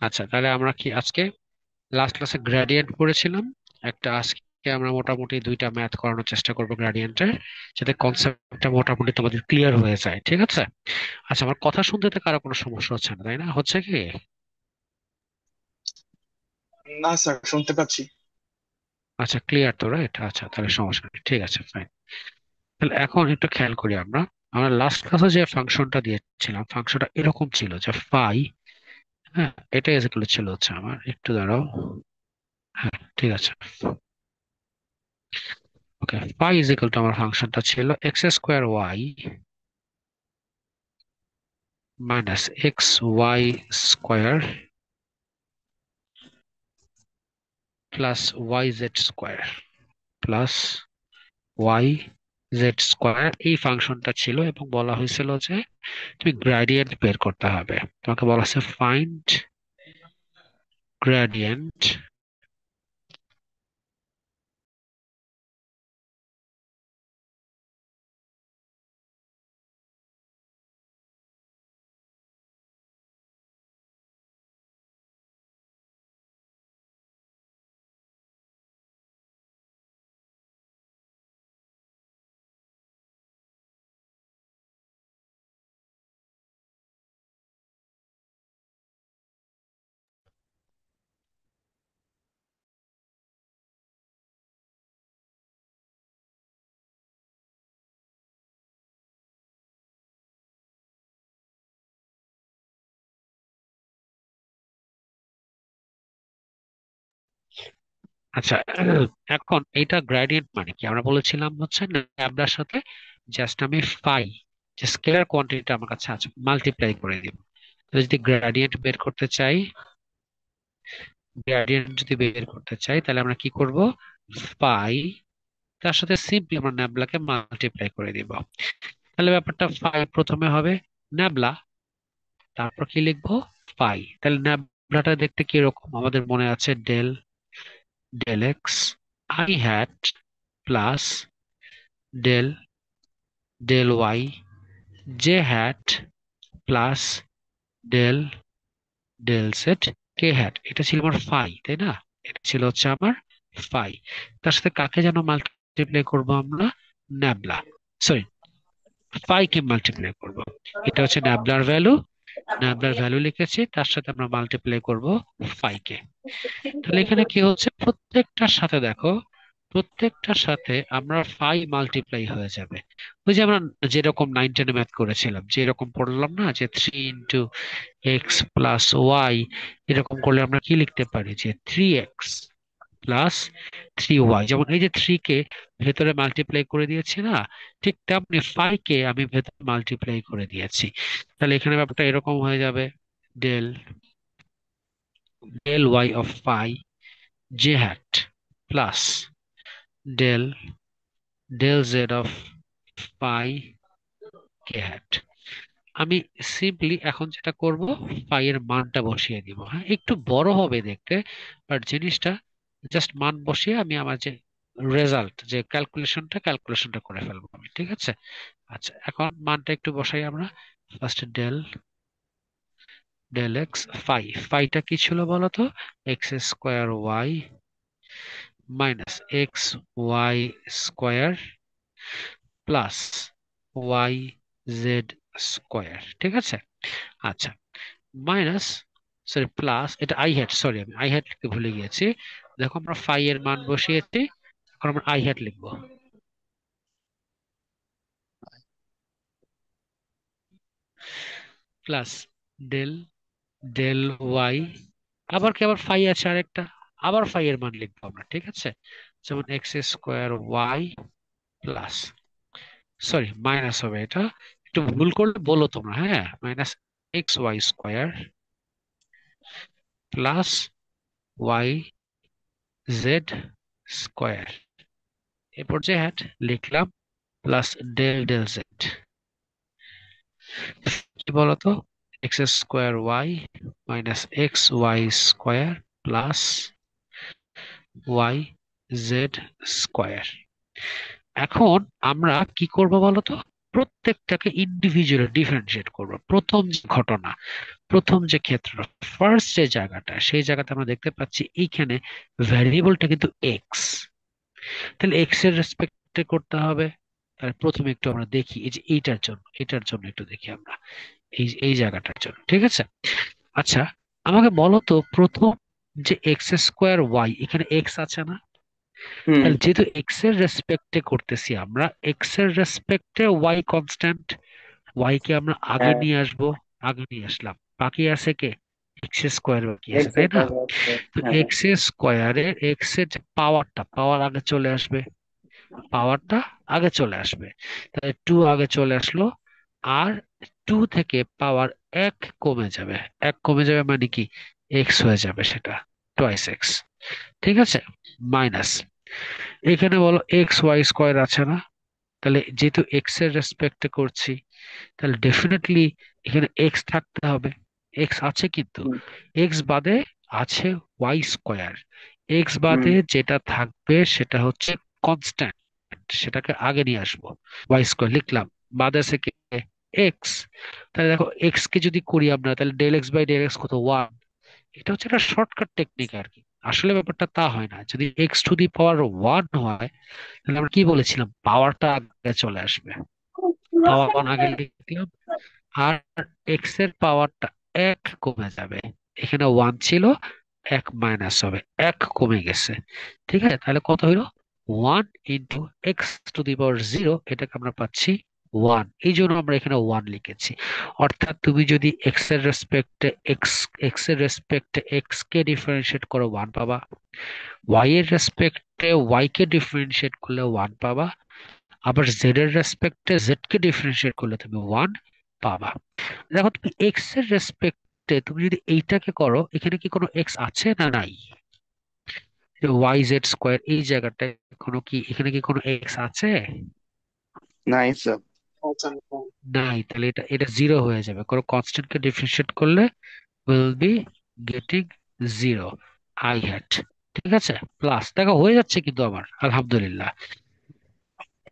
আচ্ছা, তাহলে আমরা কি আজকে লাস্ট ক্লাসে গ্রেডিয়েন্ট পড়েছিলাম। একটা আজকে আমরা মোটামুটি দুইটা ম্যাথ করানোর চেষ্টা করবো গ্রেডিয়েন্টের, যাতে কনসেপ্টটা মোটামুটি তোমাদের ক্লিয়ার হয়ে যায়, ঠিক আছে? আচ্ছা, আমার কথা শুনতে তো কারো কোনো সমস্যা হচ্ছে না, তাই না? হচ্ছে কি? না স্যার, শুনতে পাচ্ছি। আচ্ছা, ক্লিয়ার তো, রাইট? আচ্ছা, তাহলে সমস্যা নেই, ঠিক আছে, ফাইন। তাহলে এখন একটু খেয়াল করি আমরা। আমরা লাস্ট ক্লাসে যে ফাংশনটা দিয়েছিলাম, ফাংশনটা এরকম ছিল যে ফাই, হ্যাঁ, এটা এক্সাক্টলি ছিল হচ্ছে আমার, একটু দাঁড়াও। হ্যাঁ, ঠিক আছে। Okay, phi is equal to আমার ফাংশনটা ছিল x square y minus x y square plus y z square plus y z square, এই ফাংশনটা ছিল এবং বলা হয়েছিল যে তুমি গ্রেডিয়েন্ট বের করতে হবে। তোমাকে বলা হচ্ছে ফাইন্ড গ্রেডিয়েন্ট। আচ্ছা, এখন এটা গ্রেডিয়েন্ট মানে কি আমরা বলেছিলাম হচ্ছে ল্যামডার সাথে জাস্ট আমি ফাই, যে স্কেলার কোয়ান্টিটিটা আমার কাছে আছে, মাল্টিপ্লাই করে দিব। তাহলে যদি গ্রেডিয়েন্ট বের করতে চাই, তাহলে আমরা কি করব? ফাই, তার সাথে সিম্পলি আমরা ন্যাবলাকে মাল্টিপ্লাই করে দিব। তাহলে ব্যাপারটা ফাই প্রথমে হবে ন্যাবলা, তারপর কি লিখবো? ফাই। তাহলে ন্যাবলাটা দেখতে কি রকম আমাদের মনে আছে? Del del x i hat plus del del y j hat plus del del z k hat. এটা ছিল আমার ফাই, তাই না? এটা ছিল হচ্ছে আমার ফাই। তার সাথে কাকে যেন মাল্টিপ্লাই করব আমরা? ন্যাবলা, সরি, ফাই কে মাল্টিপ্লাই করব। এটা হচ্ছে ন্যাবলার ভ্যালু। ন্যাবলার ভ্যালু লিখেছি, তার সাথে আমরা মাল্টিপ্লাই করব ফাই কে। তাহলে এখানে কি হচ্ছে, প্রত্যেকটার সাথে দেখো, প্রত্যেকটার সাথে আমরা ফাই মাল্টিপ্লাই হয়ে যাবে। ওই যে আমরা যেরকম 9 10 ম্যাথ করেছিলাম, যে এরকম পড়লাম না, যে 3 × x + y, এরকম করলে আমরা কি লিখতে পারি? যে 3x + 3y। যেমন এই যে 3 কে ভেতরে মাল্টিপ্লাই করে দিয়েছি না, ঠিক তেমনি 5 কে আমি ভেতরে মাল্টিপ্লাই করে দিয়েছি। তাহলে এখানে ব্যাপারটা এরকম হয়ে যাবে, del del y of phi j hat plus del del z of phi k hat. আমি সিম্পলি এখন যেটা করব, পাই এর মানটা বসিয়ে দিব। হ্যাঁ, একটু বড় হবে দেখতে, বাট জিনিসটা জাস্ট মান বসিয়ে আমি আমার যে রেজাল্ট, যে ক্যালকুলেশনটা করে ফেলবো আমি, ঠিক আছে? আচ্ছা, এখন মানটা একটু বসাই আমরা। First del del x phi, ফাইটা কি ছিল বলতো? X square y minus x y square plus y z square, ঠিক আছে? আচ্ছা, মাইনাস, সরি প্লাস, এটা আই হ্যাট, সরি আমি আই হ্যাট লিখতে ভুলে গিয়েছি। দেখো, আমরা ফাই এর মান বসিয়েছি, এখন আমরা আই হ্যাট লিখবো। প্লাস ডেল ডেল ওয়াই, আবার ফাই আছে আরেকটা, আবার ফাই এর মান লিখবো আমরা, ঠিক আছে? যেমন x square y plus, sorry minus হবে এটা, একটু ভুল করলে বলো তোমরা, হ্যাঁ, minus x y square plus y z square, এরপর যে হ্যাট লিখলাম, প্লাস ডেল ডেল জেড। কি বলতো? X square y minus x y square plus y z square. এখন আমরা কি করব বলতো? প্রত্যেকটাকে ইন্ডিভিজুয়ালি ডিফারেন্সিয়েট করব। প্রথম যে ঘটনা, প্রথম যে ক্ষেত্র, ফার্স্ট যে জায়গাটা, সেই জায়গাতে আমরা দেখতে পাচ্ছি এইখানে ভ্যারিয়েবলটা কিন্তু এক্স। তাহলে এক্স এর রেসপেক্টে করতে হবে। তাহলে প্রথমে একটু আমরা দেখি এই যে এটার জন্য একটু দেখি আমরা এই এই জায়গাটার জন্য, ঠিক আছে? আচ্ছা, আমাকে বলো তো প্রথম যে এক্স স্কোয়ার ওয়াই, এখানে এক্স আছে না? হুম। তাহলে যেহেতু এক্স এর রেসপেক্টে করতেছি, আমরা এক্স এর রেসপেক্টে ওয়াই কনস্ট্যান্ট, ওয়াই কে আমরা আগে হ্যাঁ, নিয়ে আসবো, আগে নিয়ে আসলাম, বাকি আছে কে? এক্স স্কোয়ার বাকি আছে, এক্স তাই এর না? পাওয়ার আছে। তো হ্যাঁ। এক্স স্কোয়ারের এক্স এর যে পাওয়ারটা, পাওয়ার আগে চলে আসবে, পাওয়ারটা আগে চলে আসবে। তাহলে টু আগে চলে আসলো, আর টু থেকে পাওয়ার এক কমে যাবে, এক কমে যাবে মানে কি? এক্স হয়ে যাবে সেটা, টোয়াইস এক্স, ঠিক আছে? মাইনাস, এখানে বলো এক্স ওয়াই স্কোয়ার আছে না? তাহলে যেহেতু এক্স এর রেসপেক্টে করছি, তাহলে ডেফিনেটলি এখানে এক্স থাকতে হবে। এক্স আছে কিন্তু, হুম। এক্স বাদে আছে ওয়াই স্কোয়ার। এক্স হুম। বাদে যেটা থাকবে সেটা হচ্ছে কনস্ট্যান্ট, সেটাকে আগে নিয়ে আসবো, ওয়াই স্কোয়ার লিখলাম, বাদে আছে কি? এক্স। তাহলে দেখো এক্স কে যদি করি আমরা, তাহলে del x by del x কত? ওয়ান। এটা হচ্ছে একটা শর্টকাট টেকনিক আর কি। আসলে ব্যাপারটা তা হয় না। যদি x to the power one হয়, তাহলে আমরা কি বলেছিলাম? পাওয়ারটা আগে চলে আসবে, পাওয়ার ওয়ান আগে লিখলাম, আর এক্স এর পাওয়ারটা এক কমে যাবে। এখানে ওয়ান ছিল, এক মাইনাস হবে, এক কমে গেছে, ঠিক আছে? তাহলে কত হইলো? One into x to the power zero, এটাকে আমরা পাচ্ছি ওয়ান। এই জন্য আমরা এখানে ওয়ান লিখেছি। অর্থাৎ তুমি যদি এক্স এর রেসপেক্টে এক্স এর রেসপেক্টে এক্স কে ডিফারেন্সিয়েট করো, ওয়ান পাবা। ওয়াই এর রেসপেক্টে ওয়াই কে ডিফারেন্সিয়েট করলে ওয়ান পাবা। আবার জেড এর রেসপেক্টে জেড কে ডিফারেন্সিয়েট করলে তুমি ওয়ান পাবা। দেখো তুমি এক্স এর রেসপেক্টে তুমি যদি এইটাকে করো, এখানে কি কোনো এক্স আছে না নাই? ওয়াই জেড স্কোয়ার এই জায়গাটায় কোনো কি, এখানে কি কোনো এক্স আছে? Nice sir. আচ্ছা, নাই। তাহলে এটা এটা জিরো হয়ে যাবে, কোনো কনস্ট্যান্ট কে ডিফারেন্সিয়েট করলে will be getting zero, i hat, ঠিক আছে? প্লাস দেখো হয়ে যাচ্ছে কিন্তু আমার, আলহামদুলিল্লাহ।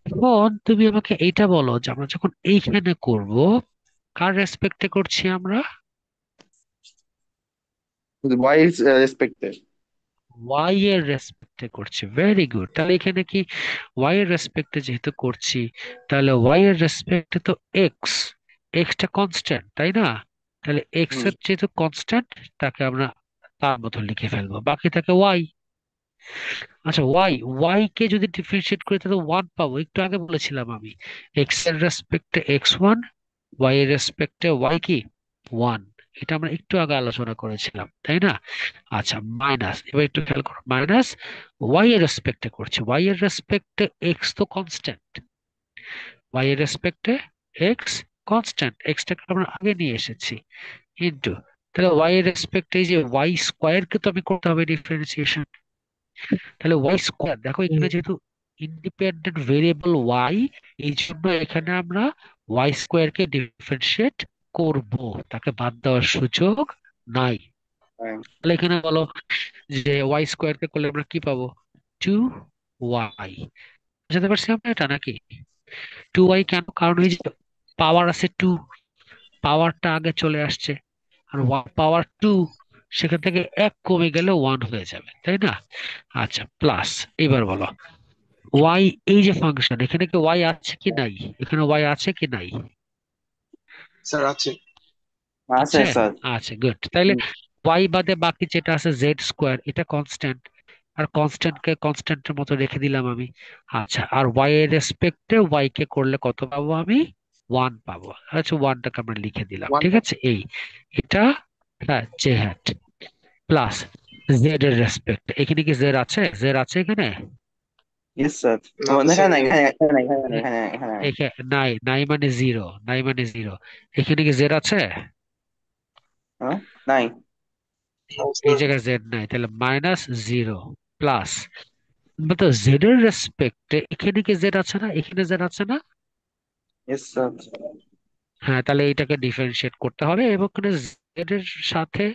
এখন তুমি আমাকে এইটা বলো যে আমরা যখন এইখানে করব, কার রেসপেক্টে করছি আমরা? Y is respected. ওয়াই এর রেসপেক্টে করছি, ভেরি গুড। তাহলে এখানে কি ওয়াই এর রেসপেক্টে যেহেতু করছি, তাহলে ওয়াই এর রেসপেক্টে তো এক্স, এক্সটা কনস্ট্যান্ট তাই না? তাহলে এক্স হুম। এর যেহেতু কনস্ট্যান্ট, তাকে আমরা তার মতো লিখে ফেলবো, বাকি থাকে ওয়াই। আচ্ছা, ওয়াই, ওয়াই কে যদি ডিফারেন্সিয়েট করি তাহলে ওয়ান পাবো, একটু আগে বলেছিলাম আমি। এক্স এর রেসপেক্টে এক্স ওয়ান, ওয়াই এর রেসপেক্টে ওয়াই কি? ওয়ান। এটা আমরা একটু আগে আলোচনা করেছিলাম, তাই না? আচ্ছা, মাইনাস, এবার একটু খেয়াল করো, মাইনাস ওয়াই এর রেসপেক্টে করছি, ওয়াই এর রেসপেক্টে এক্স তো কনস্ট্যান্ট, ওয়াই এর রেসপেক্টে এক্স কনস্ট্যান্ট, এক্সটাকে আমরা আগে নিয়ে এসেছি, ইন্টু, তাহলে ওয়াই এর রেসপেক্টে এই যে ওয়াই স্কোয়ার কে তো আমি করতে হবে ডিফারেন্সিয়েশন। তাহলে ওয়াই স্কোয়ার, দেখো এখানে যেহেতু ইন্ডিপেন্ডেন্ট ভেরিয়েবল ওয়াই, এই জন্য এখানে আমরা ওয়াই স্কোয়ার কে ডিফারেন্সিয়েট করব, তাকে বাদ দেওয়ার সুযোগ নাই। তাহলে এখানে বলো যে ওয়াই স্কোয়ার কে করলে আমরা কি পাবো? Two y. বুঝতে পারছি আমরা এটা নাকি? টু ওয়াই কেন? কারণ ওই যে পাওয়ার আছে টু, পাওয়ারটা আগে চলে আসছে, আর পাওয়ার টু, সেখান থেকে এক কমে গেলে ওয়ান হয়ে যাবে, তাই না? আচ্ছা, প্লাস, এবার বলো ওয়াই, এই যে ফাংশন, এখানে কি ওয়াই আছে কি নাই? এখানে ওয়াই আছে কি নাই? স্যার আছে। আছে আছে, স্যার। আছে, গুড। তাইলে হুম। ওয়াই বাদে বাকি যেটা আছে জেড স্কোয়ার, এটা কনস্ট্যান্ট, আর কনস্ট্যান্ট কে কনস্ট্যান্টের মতো রেখে দিলাম আমি। আচ্ছা, আর ওয়াই এর রেসপেক্টে ওয়াই কে করলে কত পাবো আমি? ওয়ান পাবো। আচ্ছা, ওয়ানটাকে আমরা লিখে দিলাম, ওয়ান। ঠিক আছে? এই এটা, হ্যাঁ, জে হ্যাট, প্লাস জেড এর রেসপেক্ট, এখানে কি জেড আছে? জেড আছে এখানে? Yes sir. না তো স্যার, এখানে নাই, নেই। এখানে নাই, এখানে নাই, এ- এখানে নাই, এখানে নাই। নাই, নাই মানে জিরো, নাই মানে জিরো। এখানে কি জেড আছে? হ্যাঁ, নাই। না এই স্যার। জায়গায় জেড নাই, তাহলে মাইনাস জিরো, প্লাস, তো জেড এর রেসপেক্টে এখানে কি জেড আছে না? এখানে জেড আছে না? Yes sir. হ্যাঁ, তাহলে এটাকে ডিফারেন্সিয়েট করতে হবে, এবং এখানে জেড এর সাথে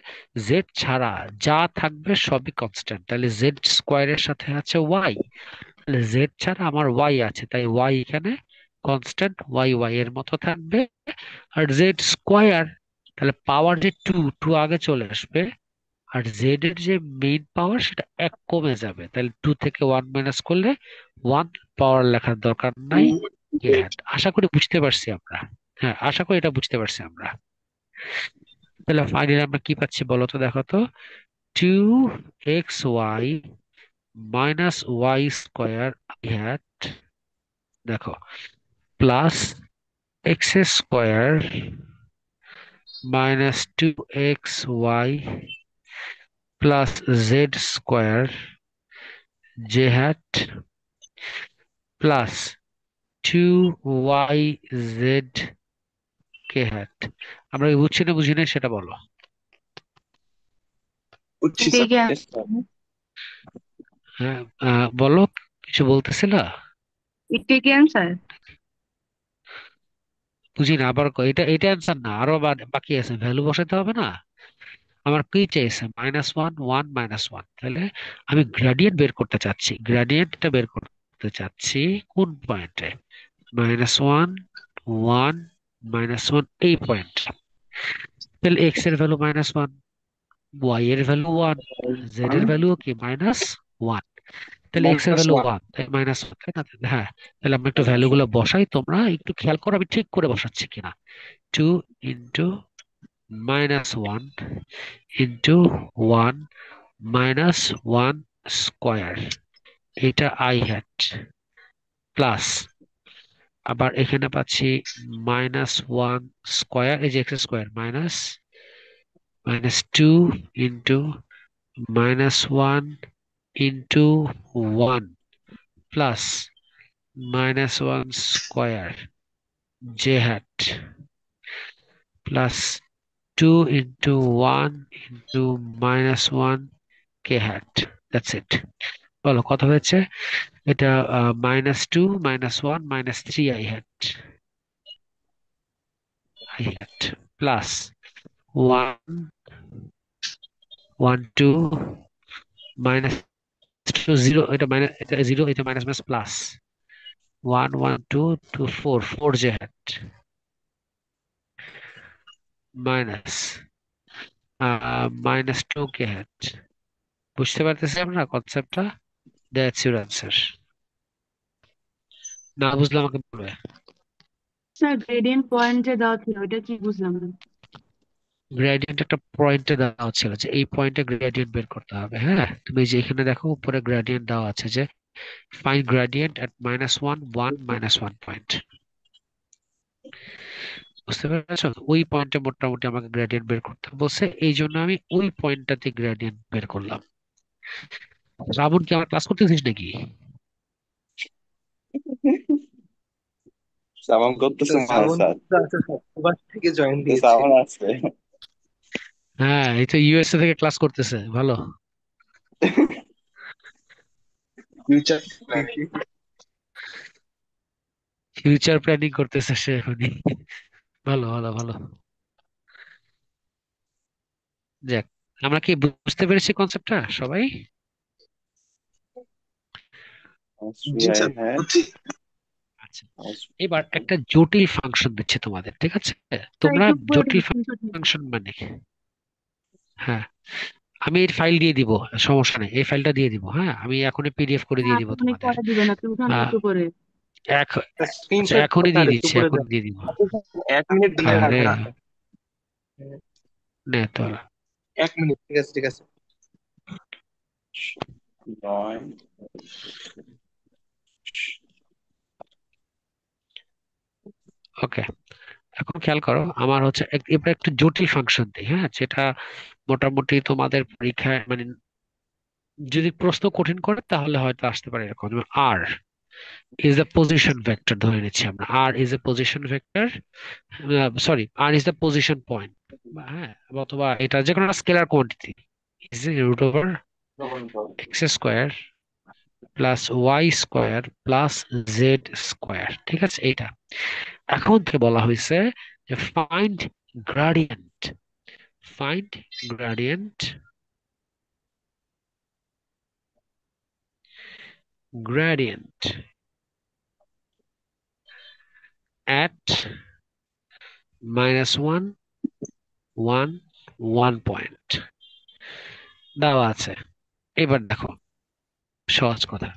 জেড ছাড়া যা থাকবে সবই কনস্ট্যান্ট। তাহলে জেড স্কোয়ারের সাথে আছে ওয়াই, তাহলে জেড ছাড়া আমার ওয়াই আছে, তাই ওয়াই এখানে কনস্ট্যান্ট, ওয়াই ওয়াই এর মতো থাকবে। আর জেড স্কোয়ার, তাহলে পাওয়ার যে টু টু আগে চলে আসবে, আর জেড এর যে মেইন পাওয়ার সেটা এক কমে যাবে, তাহলে টু থেকে ওয়ান মাইনাস করলে ওয়ান পাওয়ার লেখার দরকার নাই। আশা করি বুঝতে পারছি আমরা। হ্যাঁ, আশা করি এটা বুঝতে পারছি আমরা। তাহলে ফাইনালি আমরা কি পাচ্ছি বলো তো, দেখো তো। Two x y minus y square hat, দেখো, plus x square minus two x y plus z square j hat plus two y z k hat. আমরা কি বুঝছি না বুঝি না সেটা বলো। বুঝছি এটাই স্যার। কি Yes, sir. হ্যাঁ, বলো, কিছু বলতেছিলা। এটাই কি অ্যান্সার? বুঝি না, আবার এটা এটা অ্যান্সার না, আরো বাকি আছে, ভ্যালু বসাতে হবে না। আমার কি চাইছে, minus one one minus one, তাহলে আমি গ্রেডিয়েন্ট বের করতে চাচ্ছি, গ্রেডিয়েন্টটা বের করতে চাচ্ছি কোন পয়েন্টে, minus one one minus one এই পয়েন্ট। তাহলে এক্স এর ভ্যালু মাইনাস ওয়ান, ওয়াই এর ভ্যালু ওয়ান, জেড এর ভ্যালু কি মাইনাস ওয়ান। তাহলে এক্স এর মাইনাস ভ্যালু ওয়ান। ওয়ান, তাই মাইনাস ওয়ান, তাই না? হ্যাঁ, তাহলে আমরা একটু ভ্যালু গুলো বসাই, তোমরা একটু খেয়াল করো আমি ঠিক করে বসাচ্ছি কিনা। Two into minus one into one minus one square, এটা আই হ্যাট, প্লাস আবার এখানে পাচ্ছি মাইনাস ওয়ান স্কোয়ার, এই যে x square minus minus two into minus one into one plus minus one square j hat plus two into one into minus one k hat. That's it. বলো কত হয়েছে এটা, minus two minus one minus three i hat plus one one two minus two zero, এটা minus, এটা zero, এটা minus minus plus one one two two four four j hat minus minus two k hat. বুঝতে পারতেছি আমরা কনসেপ্টটা? That's your answer. না বুঝলে আমাকে বলবে। স্যার গ্রেডিয়েন্ট পয়েন্ট যে দেওয়া ছিল ওটা কি বুঝলাম না। গ্রেডিয়েন্ট একটা পয়েন্টে দেওয়া ছিল যে এই পয়েন্টে গ্রেডিয়েন্ট বের করতে হবে। হ্যাঁ, তুমি যে এখানে দেখো উপরে গ্রেডিয়েন্ট দেওয়া আছে যে find gradient at minus one one minus one point. বুঝতে পেরেছো? ওই পয়েন্টে মোটামুটি আমাকে গ্রেডিয়েন্ট বের করতে বলছে, এই জন্য আমি ওই পয়েন্টটাতে গ্রেডিয়েন্ট বের করলাম। রাবণ কি আমার ক্লাস করতেছিস নাকি? সাবান করতেছে মনে হয়, শ্রাবণ স্যার। আছে স্যার, প্রবাস থেকে জয়েন যে দিয়েছে। সাবান আছে। হ্যাঁ, এই তো ইউএসএ থেকে ক্লাস করতেছে, ভালো। ফিউচার। ফিউচার প্ল্যানিং করতেছে সে এখনই। ভালো ভালো ভালো। যাক, আমরা কি বুঝতে পেরেছি কনসেপ্টটা সবাই? জি আই স্যার, হ্যাড বুঝছি। আচ্ছা, এবার একটা জটিল ফাংশন দিচ্ছে তোমাদের, ঠিক আছে? স্যার তোমরা একটু করে জটিল দিন। ফাংশন মানে, হ্যাঁ, আমি এই ফাইল দিয়ে দিব, সমস্যা নেই, এই ফাইলটা দিয়ে দিব। হ্যাঁ, আমি এখনই পিডিএফ করে হ্যাঁ দিয়ে দিব আপনি অনেক তোমাদের। পরে দিবেন, আপনি উঠান আহ, একটু করে। এখ- আচ্ছা, স্ক্রিনশট এখনই দিয়ে একটু দিচ্ছি, করে দেন। এখনই দিয়ে দিব। আচ্ছা স্যার, 1 মিনিট দিলে আরে, হবে না। নে তো। 1 মিনিট, ঠিক আছে ঠিক আছে। জয়েন। ওকে, এখন খেয়াল করো, আমার হচ্ছে এবার একটু জটিল ফাংশন দিই, হ্যাঁ, যেটা মোটামুটি তোমাদের পরীক্ষায় মানে যদি প্রশ্ন কঠিন করে তাহলে হয়তো আসতে পারে এরকম। R is the position vector ধরে নিচ্ছি আমরা, r is a position vector, sorry, r is the position point, হ্যাঁ, অথবা এটা যে কোনো scalar quantity, is root over x square plus y square plus z square, ঠিক আছে? এইটা এখন থেকে বলা হয়েছে যে find gradient, find gradient, gradient at minus one one one point দেওয়া আছে। এবার দেখো, সহজ কথা,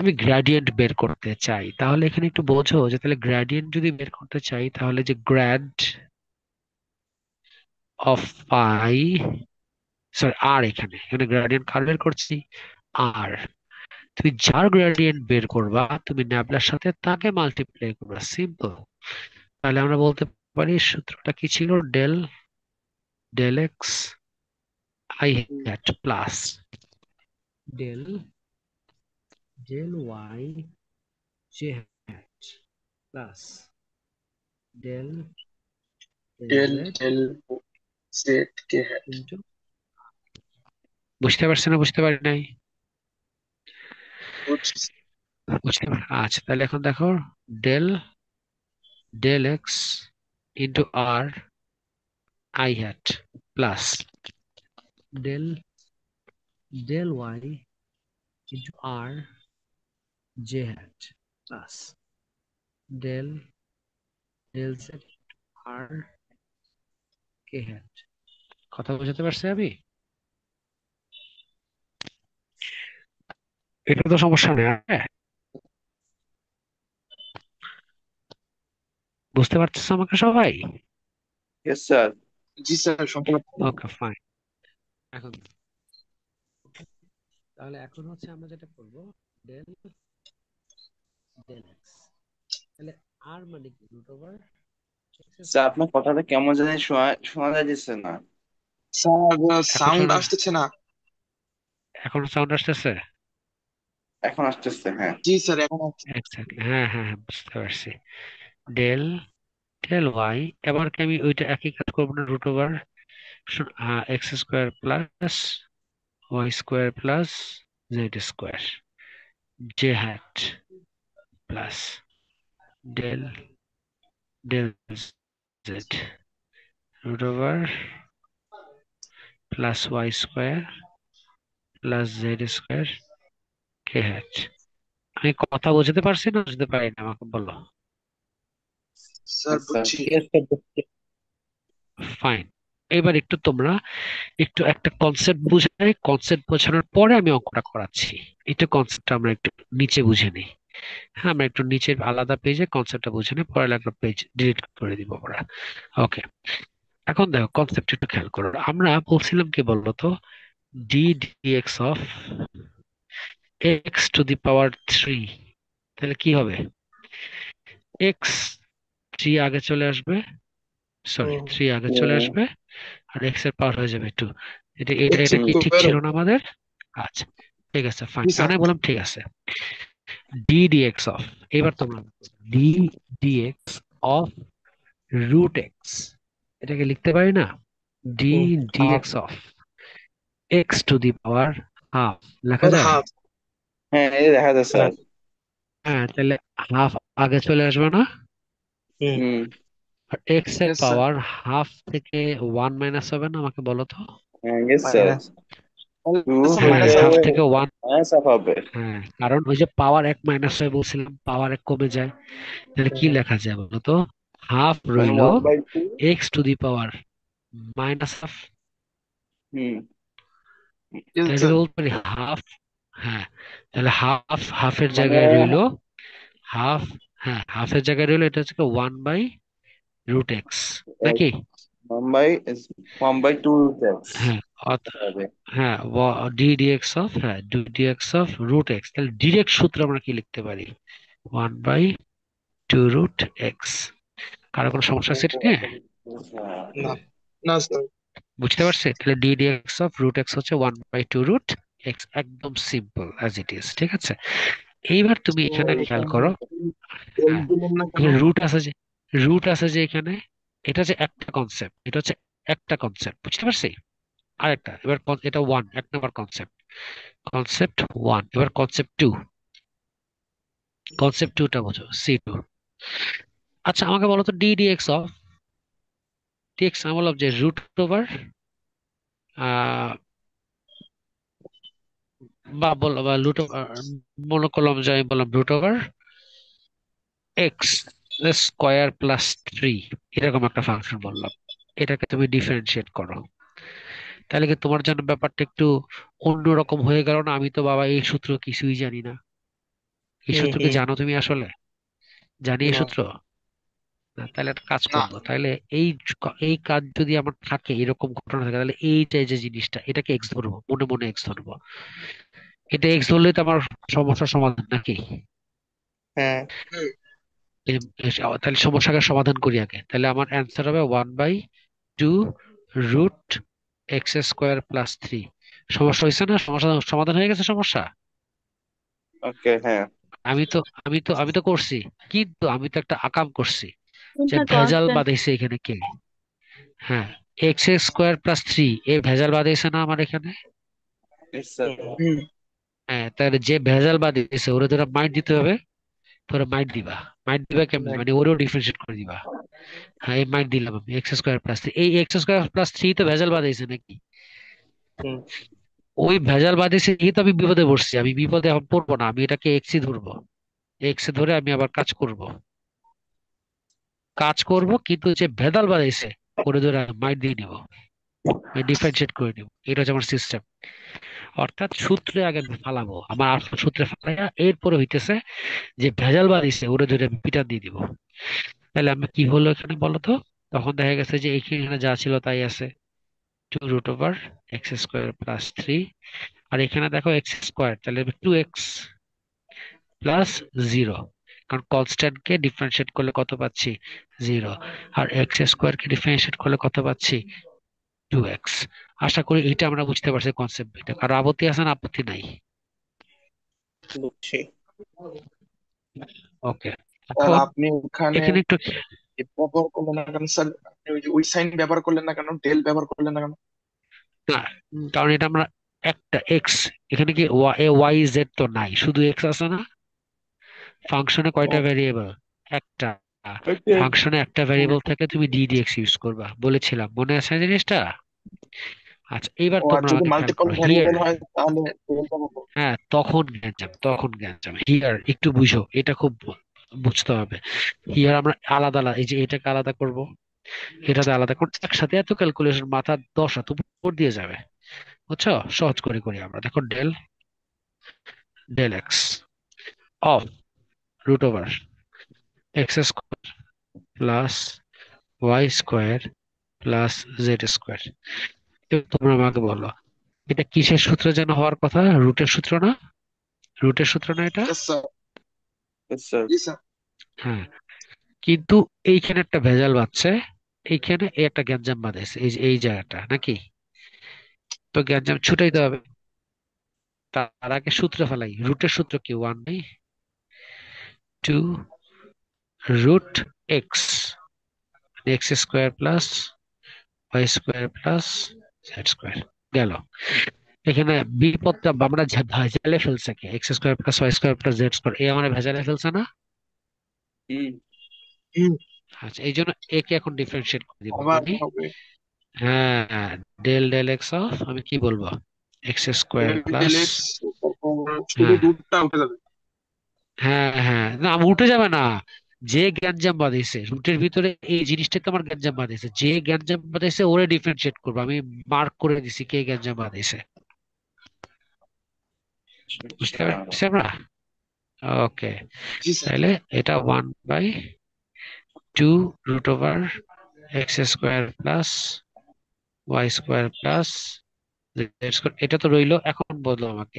আমি গ্রেডিয়েন্ট বের করতে চাই, তাহলে এখানে একটু বোঝো যে তাহলে গ্রেডিয়েন্ট যদি বের করতে চাই তাহলে যে গ্র্যাড অফ পাই, সরি আর, এখানে এখানে গ্রেডিয়েন্ট কার বের করছি, আর তুমি যার গ্রেডিয়েন্ট বের করবা তুমি ন্যাবলার সাথে তাকে মাল্টিপ্লাই করবা, সিম্পল। তাহলে আমরা বলতে পারি সূত্রটা কি ছিল, del del x i hat plus del del y j hat plus del del del z del set k হ্যাঁ ইন্টু, বুঝতে পারছি না বুঝতে পারি নাই? বুঝছি। বুঝতে পারি, আচ্ছা তাহলে এখন দেখো, del del x into r i hat plus del del y into r j hat plus del del z r k hat. কথা বুঝতে পারছি আমি? এটা তো সমস্যা নেই, হ্যাঁ? বুঝতে পারতেছো আমাকে সবাই? Yes sir. জি স্যার, সম্পূর্ণ। Okay fine. এখন তাহলে এখন হচ্ছে আমরা যেটা করব, ডেল ডেল এক্স, তাহলে আর মানে কি, root over x sir square. আপনার কথাটা কেমন জানি শোনা শোনা যাচ্ছে না। স্যার, এখন সাউন্ড শোনা, আসতেছে না। এখন সাউন্ড আসতেছে? এখন আসতেছে, হ্যাঁ। জি স্যার, এখন আসছে। এক্স্যাক্টলি, হ্যাঁ হ্যাঁ হ্যাঁ, বুঝতে পারছি। ডেল ডেল ওয়াই, এবার কি আমি ওইটা একই কাজ করবো না, root over x square plus y square plus z square j hat plus del del z root over plus y square plus z square k hat. আমি কথা বুঝতে পারছি না বুঝতে পারি না, আমাকে বলো। স্যার, স্যার বুঝছি। ঠিক আছে বুঝছি। ফাইন। এবার একটু তোমরা একটু একটা কনসেপ্ট বুঝে, কনসেপ্ট বোঝানোর পরে আমি অঙ্কটা করাচ্ছি। এটা কনসেপ্টটা আমরা একটু নিচে বুঝে নিই। হ্যাঁ, আমরা একটু নিচের আলাদা পেজে কনসেপ্টটা বুঝে নিই, পরে একটা পেজ ডিলিট করে দিব আমরা। ওকে, এখন দেখো কনসেপ্ট একটু খেয়াল করো, আমরা বলছিলাম কি বলতো, d dx of x to the power three, তাহলে কি হবে, এক্স থ্রি আগে চলে আসবে, সরি হুম। থ্রি আগে চলে আসবে, আর এক্স এর পাওয়ার হয়ে যাবে টু। এটা এটা এক্স এটা কি ঠিক স্কোয়ার। ছিল না আমাদের? আচ্ছা, ঠিক আছে ফাইন, জি এখন স্যার। আমি বললাম ঠিক আছে, ডি ডিএক্স অফ, এবার তোমরা d dx of root x, এটাকে লিখতে পারি না, d half. Dx of x to the power half লেখা যায়। হাফ। হ্যাঁ, এই দেখা যায় হ্যাঁ। স্যার। হ্যাঁ, তাহলে হাফ আগে চলে আসবে না, হুম। হুম। আর এক্স এর ইয়েস স্যার। পাওয়ার হাফ থেকে ওয়ান মাইনাস হবে না, আমাকে বলো তো। হ্যাঁ, ইয়েস স্যার। মাইনাস। টু হ্যাঁ, মাইনাস হইলে হাফ। হাফ থেকে ওয়ান। মাইনাস হাফ হবে। হ্যাঁ, কারণ ওই যে পাওয়ার এক মাইনাস হয় বলছিলাম, পাওয়ার এক কমে যায়, তাহলে কি লেখা যায় বলো তো, হাফ মানে রইলো 1/2। X to the power minus half, hmm. Yes তাহলে স্যার। বলতে পারি হাফ। হ্যাঁ, তাহলে হাফ হাফের মানে জায়গায় রইলো হাফ, হ্যাঁ হাফের জায়গায় রইলো, এটা হচ্ছে ওয়ান বাই রুট এক্স নাকি? 1/2 এক্স হ্যাঁ, হবে। হ্যাঁ ডি ডিএক্স অফ, হ্যাঁ d dx of root x, তাহলে ডিরেক্ট সূত্র আমরা কি লিখতে পারি, one by two root x. কারো কোনো সমস্যা আছে এটা নিয়ে? না, না স্যার। বুঝতে পারছি, তাহলে d dx of root x হচ্ছে one by two root x, একদম সিম্পল অ্যাজ ইট ইজ, ঠিক আছে? এইবার তুমি তো এখানে খেয়াল এখানে করো, তেল হ্যাঁ দিলেন না কেন? এখানে রুট আছে যে, রুট আছে যে এখানে, এটা যে একটা কনসেপ্ট, এটা হচ্ছে একটা কনসেপ্ট, বুঝতে পারছি? আরেকটা এবার এটা ওয়ান, এক নম্বর কনসেপ্ট, কনসেপ্ট ওয়ান। এবার কনসেপ্ট টু, কনসেপ্ট টুটা বোঝো, সি টু। আচ্ছা আমাকে বলো তো, ডি ডিএক্স অফ ডিএক্স, আমি বললাম যে রুট ওভার, বা বল বা লুট, মনে করলাম যে আমি বললাম root over x square plus three, এরকম একটা ফাংশন বললাম। এটাকে তুমি ডিফারেন্সিয়েট করো। তাহলে কি তোমার জন্য ব্যাপারটা একটু অন্যরকম হয়ে গেল না? আমি তো বাবা এই সূত্র কিছুই জানি না। এই হুম সূত্র কি হুম। জানো তুমি আসলে? জানি এই না সূত্র? না, তাহলে একটা কাজ না। করবো। তাহলে এই এই কাজ যদি আমার থাকে, এরকম ঘটনা থাকে, তাহলে এইটা যে জিনিসটা, এটাকে এক্স ধরবো, মনে মনে এক্স ধরবো। এটা এক্স ধরলে তো আমার সমস্যার সমাধান নাকি? হ্যাঁ। তাহলে সমস্যাকে সমাধান করি আগে। তাহলে আমার অ্যান্সার হবে 1/2 রুট এক্স স্কোয়ার প্লাস 3। সমস্যা হয়েছে না? সমস্যা সমাধান হয়ে গেছে সমস্যা। ওকে, হ্যাঁ। আমি তো করছি, কিন্তু আমি তো একটা আকাম করছি যে কোনটা ভেজাল কনস্ট্যান্ট? বাঁধাইছে এখানে কে? হ্যাঁ, এক্স স্কোয়ার প্লাস 3 এ ভেজাল বাঁধাইছে না আমার এখানে? Yes, sir. হুম। হ্যাঁ, তাহলে যে ভেজাল বাঁধিয়েছে ওরে ধরে মাইট দিতে হবে। ধরে মাইট দিবা। মাইট দিবা কেমনে? মানে ওরেও ডিফারেন্সিয়েট করে দিবা। হ্যাঁ, এই মাইট দিলাম আমি এক্স স্কোয়ার প্লাস 3। এই এক্স স্কোয়ার প্লাস 3 তো ভেজাল বাঁধাইছে নাকি? হুম। ওই ভেজাল বাঁধিয়েছে এই তো আমি বিপদে পড়ছি। আমি বিপদে এখন পড়বো না, আমি এটাকে এক্সই ধরবো। এক্স ধরে আমি আবার কাজ করব, কিন্তু যে ভেজাল বাঁধাইছে ওরে ধরে মাইট দিয়ে নিব, ডিফারেন্সিয়েট করে নিব। এটা হচ্ছে আমার সিস্টেম। অর্থাৎ সূত্রে আগে ফালাবো, আমার আসল সূত্রে ফালাইয়া এরপরে হইতেছে যে ভেজাল বাঁধিছে ওরে ধরে পিটা দিয়ে দিব। তাহলে আমি কি হলো এখানে বলো তো? তখন দেখা গেছে যে এখানে যা ছিল তাই আছে, 2√x² + 3। আর এখানে দেখো এক্স স্কোয়ার, তাহলে 2x + 0। কারণ কনস্ট্যান্ট কে ডিফারেন্সিয়েট করলে কত পাচ্ছি? 0। আর এক্স স্কোয়ার কে ডিফারেন্সিয়েট করলে কত পাচ্ছি? 2x। আশা করি এটা আমরা বুঝতে পারছি কনসেপ্ট। এটা কারো আপত্তি আছে না? আপত্তি নাই? বুঝছি। ওকে। স্যার এখন আপনি ওখানে এখানে একটু ব্যবহার করলেন না কেন স্যার? আপনি ওই যে ওই সাইন ব্যবহার করলেন না কেন? ডেল ব্যবহার করলেন না কেন? না, কারণ এটা আমরা একটা এক্স, এখানে কি ওয়াই জেড তো নাই, শুধু এক্স আছে না? ফাংশনে কয়টা ও, ভেরিয়েবল? একটা। ওকে। ফাংশনে একটা ভেরিয়েবল থেকে তুমি ডিডিএক্স ইউজ করবা বলেছিলাম, মনে আছে জিনিসটা? আচ্ছা, এইবার ও আর তোমরা যদি আমাকে খেয়াল মাল্টিপল করো হিয়ার। ভ্যারিয়েবল হয় তাহলে ডেল ব্যবহার করবো। হ্যাঁ, তখন জ্ঞান যাবে হিয়ার। একটু বুঝো, এটা খুব বুঝতে হবে। হিয়ার আমরা আলাদা আলাদা, এই যে এটাকে আলাদা করব, এটাতে আলাদা করব, একসাথে এত ক্যালকুলেশন মাথা 10 হাত উপর দিয়ে যাবে। বুঝছো? সহজ করে করি আমরা। দেখো, ডেল ডেল এক্স অফ √ওভার x² plus y² plus z²। তোমরা আমাকে বলো, এটা কিসের সূত্র যেন হওয়ার কথা? রুটের সূত্র না? রুটের সূত্র না এটা? Yes sir. Yes, sir. জি স্যার। হ্যাঁ, কিন্তু এইখানে একটা ভেজাল বাঁধছে, এইখানে এই একটা গ্যাঞ্জাম বাঁধাইছে, এই যে এই জায়গাটা নাকি? তো গ্যাঞ্জাম ছুটাইতে হবে। তার আগে সূত্র ফেলাই। রুটের সূত্র কি? 1/2 √x, x² plus y² plus z²। গেল। এখানে বিপদটা আমরা ভেজালে ফেলছে কে? x² plus y² plus z², এই আমার ভেজালে ফেলছে না? Hmm. হুম। আচ্ছা, এই জন্য একে এখন ডিফারেন্সিয়েট করে দিব আবার আমি। হবে হ্যাঁ, ডেল ডেল এক্স অফ, আমি কি বলবো, x² del plus, del x, তারপর শুধু হ্যাঁ রুটটা উঠে যাবে। হ্যাঁ হ্যাঁ, না উঠে যাবে না। যে গ্যাঞ্জাম বাঁধিয়েছে রুটের ভিতরে, এই জিনিসটা তো আমার গ্যাঞ্জাম বাঁধিয়েছে, যে গ্যাঞ্জাম বাঁধিয়েছে ওরে ডিফারেন্সিয়েট করবো। আমি মার্ক করে দিছি কে গ্যাঞ্জাম বাঁধিয়েছে। বুঝতে পারছি আমরা? ওকে। জি স্যার। তাহলে এটা 1/2 √over x² plus y² plus z²। এটা তো রইলো। এখন বলো আমাকে,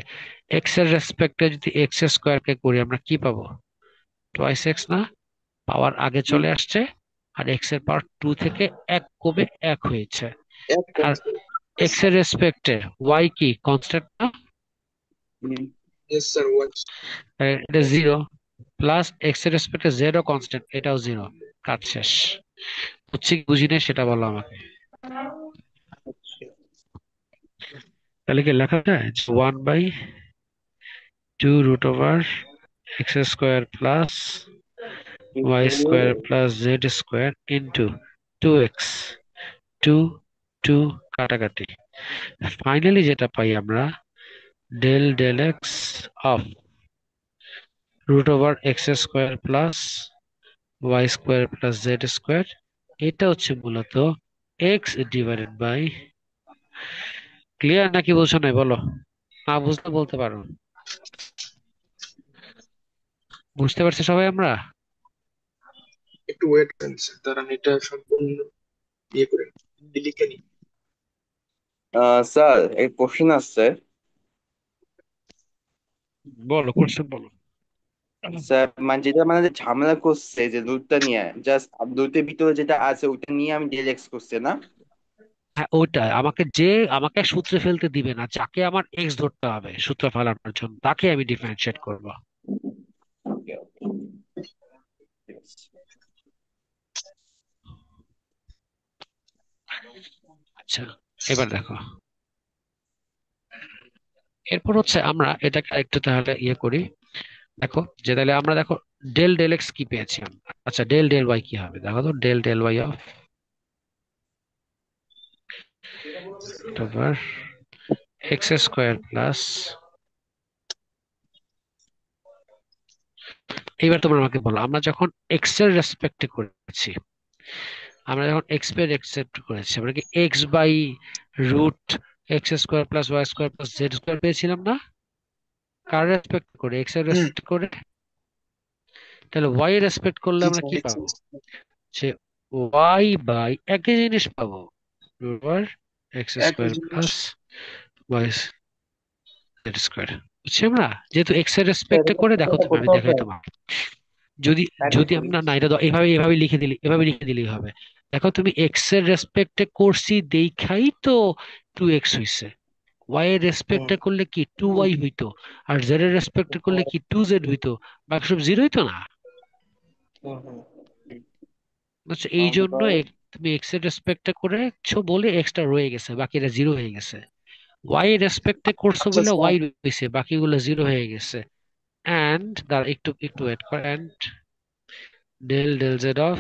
এক্স এর রেসপেক্টে যদি x² কে করি আমরা কি পাবো? টোয়াইস এক্স না? পাওয়ার আগে চলে আসছে। আর এক্স এর পাওয়ার 2 থেকে 1 কমে 1 হয়েছে। এক আর কনস্ট্যান্ট। এক্স এর রেসপেক্টে ওয়াই কি কনস্ট্যান্ট না? Hmm. Yes sir watch. এটা 0। প্লাস এক্স এর রেসপেক্টে জেড ও কনস্ট্যান্ট, এটাও 0। কাজ শেষ। বুঝছি কি বুঝি নাই সেটা বলো আমাকে। তাহলে কি লেখা যায় যে 1/2 √over x² plus y² plus z² into 2x, 2 2 কাটাকাটি। ফাইনালি যেটা পাই আমরা, ডেল ডেল এক্স অফ √ওভার x² plus y² plus z²। এটা হচ্ছে মূলত এক্স ডিভাইডেড বাই, ক্লিয়ার নাকি বলছো নাই বলো? না বুঝতে বলতে পারো। বুঝতে পারছি সবাই আমরা? একটু ওয়েট করেন স্যার, দাঁড়ান এটা সম্পূর্ণ ইয়ে করে লিখে নিই। স্যার এই কোশ্চেন আসছে। বলো কোশ্চেন বলো। স্যার মানে যেটা মানে যে ঝামেলা করছে যে রুটটা নিয়ে, জাস্ট রুটের ভিতরে যেটা আছে ওইটা নিয়ে আমি ডিএল এক্স করছে না। হ্যাঁ ওইটাই, আমাকে সূত্রে ফেলতে দিবে না, যাকে আমার এক্স ধরতে হবে সূত্র ফেলানোর জন্য তাকে আমি ডিফারেন্সিয়েট করব। ওকে ওকে, ঠিক আছে। আচ্ছা, এবার দেখো, এরপর হচ্ছে আমরা এটাকে একটু তাহলে ইয়ে করি। দেখো যে তাহলে আমরা দেখো ডেল ডেল এক্স কি পেয়েছি আমরা। আচ্ছা ডেল ডেল ওয়াই কি হবে দেখো তো, del del y of over x square plus, এইবার তোমরা আমাকে বলো, আমরা যখন এক্স এর রেসপেক্টে করেছি, আমরা যখন এক্স এর রেসপেক্ট করেছি, আমরা কি x by root x square plus y square plus z square পেয়েছিলাম না? কার রেসপেক্ট করে? এক্স এর হুম। রেসপেক্ট করে। তাহলে ওয়াই এর রেসপেক্ট করলে জি আমরা স্যার, কি পাবো? যে ওয়াই বাই একই জিনিস পাবো, রুট এক্স একই স্কোয়ার জিনিস। Plus y z square. বুঝছি আমরা, যেহেতু এক্স এর স্যার রেসপেক্টে এটা করে, দেখো এটা তুমি আমি কোথাও দেখাই স্যার তোমাকে। যদি ম্যাজিক যদি করি। আমরা না এটা এভাবে এভাবে লিখে দিলি, এভাবে লিখে দিলেই হবে। দেখো তুমি এক্স এর রেসপেক্টে করছি দেখাই তো 2x হইছে, ওয়াই এর হুম রেসপেক্টে করলে কি 2y হইতো, আর জেড এর রেসপেক্টে করলে কি 2z হইতো, বাকি সব জিরো হইতো না। হুম হুম। বুঝছো, এই জন্য তুমি এক্স এর রেসপেক্টে করেছো বলে এক্সটা রয়ে গেছে, বাকিটা জিরো হয়ে গেছে। ওয়াই এর রেসপেক্টে করছো আচ্ছা বলে স্যার। ওয়াই রয়েছে, বাকিগুলো জিরো হয়ে গেছে। এন্ড দাঁড়া একটু একটু ওয়েট কর, and del del z of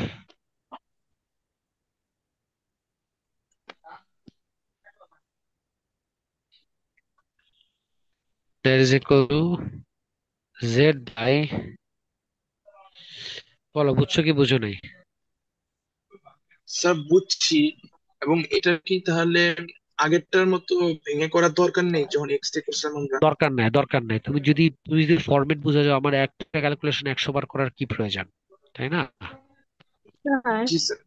that is equal to z by, বলো বুঝছো কি বুঝো নাই? স্যার বুঝছি। এবং এটা কি তাহলে আগেরটার মতো ভেঙে করার দরকার নেই যখন এক্স তে করছিলাম আমরা? দরকার নাই, দরকার নাই। তুমি যদি ফরম্যাট বুঝে যাও, আমার একটা ক্যালকুলেশন 100 বার করার কি প্রয়োজন, তাই না? স্যার, জি স্যার।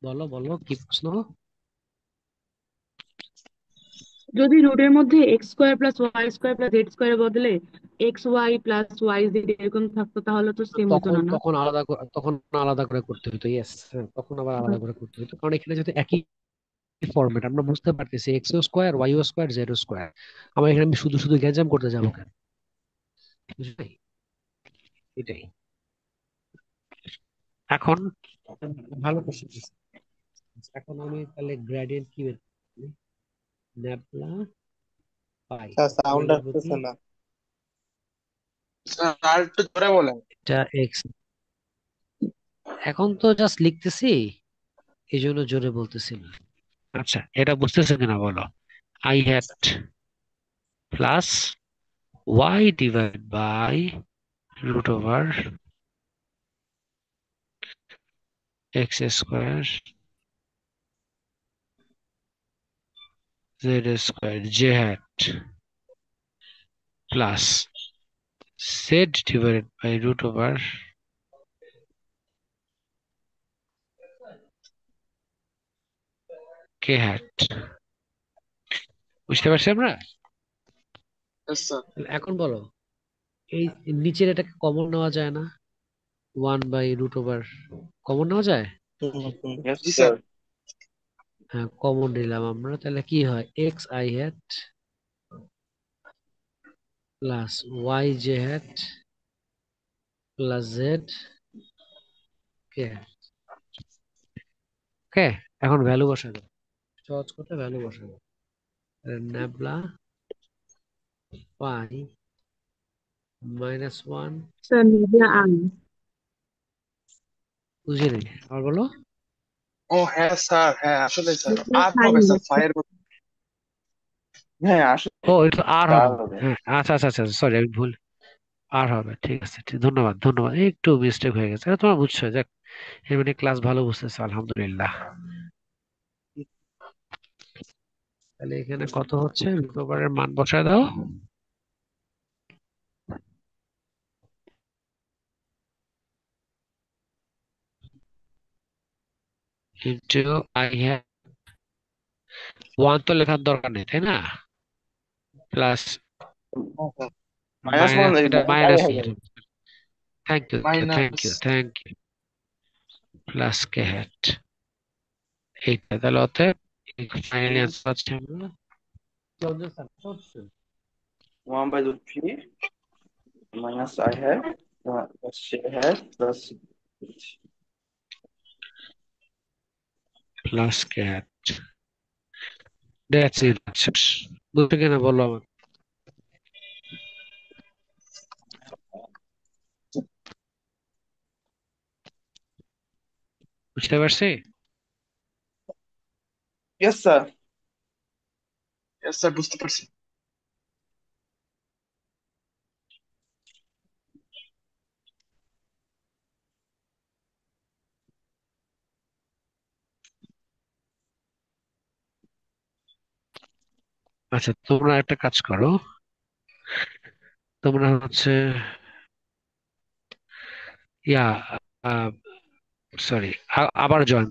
বলো বলো কি প্রশ্ন? যদি রুটের মধ্যে x square plus y square plus z স্কোয়ারের বদলে x y plus y z এরকম থাকতো তাহলে তো সেম হতো তখন না, না? তখন তখন আলাদা করে করতে হতো, ইয়েস। তখন আবার আলাদা করে করতে হতো, কারণ এখানে যেহেতু একই ফরম্যাট আমরা বুঝতে পারতেছি, এক্স ও স্কোয়ার ওয়াই ও স্কোয়ার জেড ও স্কোয়ার, আমার এখানে আমি শুধু শুধু গ্যাঞ্জাম করতে যাবো কেন? বুঝলি? এটাই। এখন ভালো কোশ্চেন। এখন আমি তাহলে গ্রেডিয়েন্ট কি বের করি? ন্যাপলা পাই স্যার সাউন্ড ওয়ানের প্রতি, আসতেছে না। স্যার আর একটু জোরে বলেন। এটা এক্স। এখন তো জাস্ট লিখতেছি, এই জন্য জোরে বলতেছি না। আচ্ছা এটা বুঝতেছে কিনা বলো? I hat plus y divide by root over x square z square j hat plus z divided by root over k hat. বুঝতে পারছি আমরা? Yes, স্যার। তাহলে এখন বলো, এই নিচের এটাকে কমন নেওয়া যায় না? 1/√, কমন নেওয়া যায়? ইয়েস জি স্যার। স্যার। হ্যাঁ কমন নিলাম আমরা, তাহলে কি হয়, x i hat plus y j hat plus z k hat. Okay, এখন ভ্যালু বসাবো, সহজ করতে ভ্যালু বসাবো। ন্যাবলা পাই -1, স্যার নিজে আন। বুঝে নেই আর বলো। ও হ্যাঁ স্যার, হ্যাঁ আসলে স্যার নিজে আর ফাইন হবে স্যার, হচ্ছে। ফায়ার। হ্যাঁ আসলে ও এটা আর স্টার হবে। হবে। হ্যাঁ আচ্ছা আচ্ছা আচ্ছা, সরি আমি ভুল, আর হবে, ঠিক আছে ধন্যবাদ ধন্যবাদ, একটু মিস্টেক হয়ে গেছে। তোমার বুঝছো, যাক এর মানে ক্লাস ভালো বুঝতেছো, আলহামদুলিল্লাহ। তাহলে এখানে কত হচ্ছে, রুট ওভারের মান বসায় দাও, ইন্টু আই হ্যাভ, ওয়ান তো লেখার দরকার নেই তাই না, প্লাস মাইনাস ওয়ান মাইনাস, এটা আই মাইনাস হ্যাভ। লিখে, thank you, thank minus you, thank you, plus k hat, এইটা তাহলে অতএব ফাইনালি আনসার হচ্ছে আমরা one by root three minus i hat plus say hat plus plus k hat, that's it. বুঝতে কিনা বলো আমার, বুঝতে পারছি। Yes sir. স্যার বুঝতে পারছি। আচ্ছা তোমরা একটা কাজ করো, তোমরা হচ্ছে ইয়া, সরি, আবার জয়েন